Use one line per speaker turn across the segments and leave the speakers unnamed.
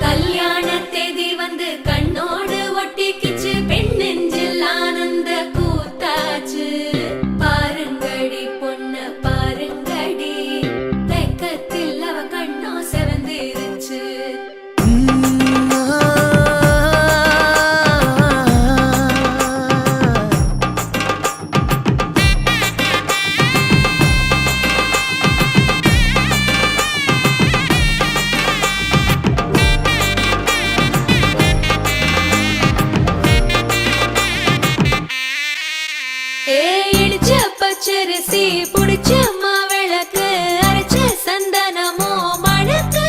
கல்யாண தேதி வந்து கண்ணோடு ஒட்டிக்கிச்சு, பெண் நெஞ்சில் ஆனந்த கூத்தாச்சு. பாருங்கடி பொண்ண பாருங்கடி, வெக்கத்தில் அவ கண்ணோ செவந்திருச்சு. இடிச்ச பச்சரிசி புடிச்ச மாவிளக்கு, அரைச்ச சந்தனமோ மணக்கு.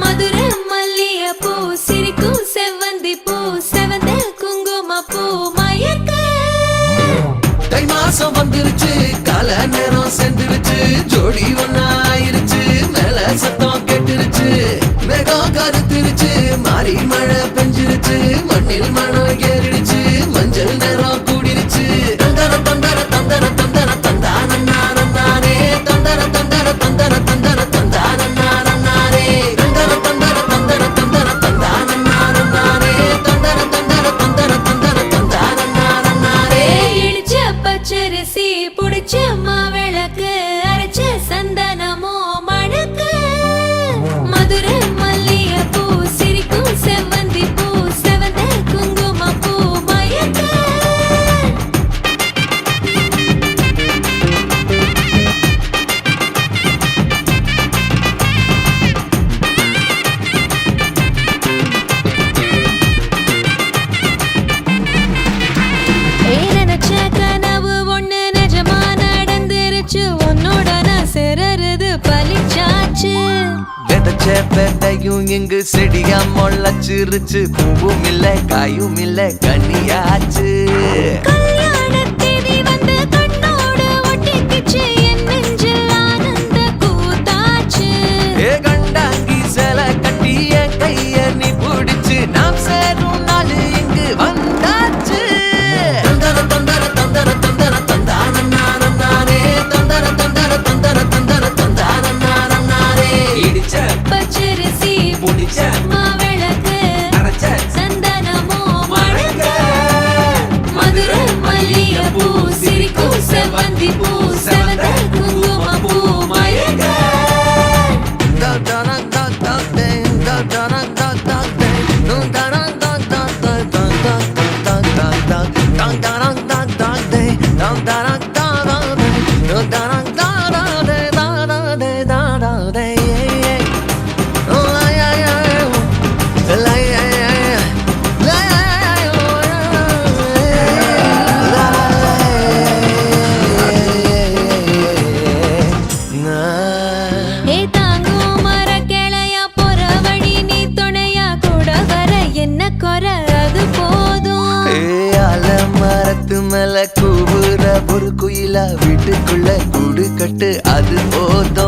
மதுர மல்லிய பூ சிரிக்கும் செவ்வந்தி பூ, செவந்த குங்கும பூ மயக்க.
தை மாசம் வந்துருச்சு, கால நேரம் சென்றுருச்சு, ஜோடி ஒன்னாயிருச்சு, மேல சத்தம் கெட்டுருச்சு. மேகம் கருத்துருச்சு, மாறி மழை பெஞ்சிருச்சு, மண்ணில் மனம் ஏறிடுச்சு, மஞ்சள் நேரம் கூடிருச்சு. தந்தர தந்தர தந்தர தந்தர தந்தானே, தந்தர தந்தர தந்தர தந்தர தந்தானே, தந்தர தந்தர தந்தர தந்தர தந்தானே, தந்தர தந்தர தந்தர தந்தர தந்தானே.
இடிச்ச பச்சரிசி புடிச்ச மாவிளக்கு, அரைச்ச சந்தனமோ மணக்கு. மதுர மல்லிய பூ சிரிக்கும் செவ்வந்தி பூ, செவந்த குங்கும பூ மயக்க. நினைச்ச கனவு ஒண்ணு நிஜமா நடந்துருச்சு, உன்னோட நான் சேரறது பலிச்சாச்சு.
விதைச்ச விதையும் இங்கு செடியா முளைச்சிருச்சு, பூவும் இல்ல காயும் இல்ல கனியாச்சு.
கல்யாண தேதி வந்து கண்ணோடு ஒட்டிக்கிச்சு, என் நெஞ்சில் ஆனந்த கூத்தாச்சு.
ஏ கண்டாங்கி சில கட்டி என் கைய நீ பிடிச்சு, நாம் சேரும் நாள் இங்கு வந்தாச்சு. தந்தர தந்தர தந்தர தந்தர தந்தானே, தந்தர தந்தர தந்தர தந்தர தந்தானே. இடிச்ச
பச்சரிசி
புடிச்ச
மாவிளக்கு,
அரைச்ச
சந்தனமோ மணக்க. மதுர மல்லிய பூ சிரிக்கும் செவ்வந்தி பூ, செவந்த குங்கும பூ மயக்க. ஏ தாங்கும் மர கிளையா பொறவழி, நீ துணையா கூட வர என்ன குறை அது போதும்.
மரத்து மேல கூவுற ஒரு குயிலா, வீட்டுக்குள்ள கூடு கட்டு அது போதும்.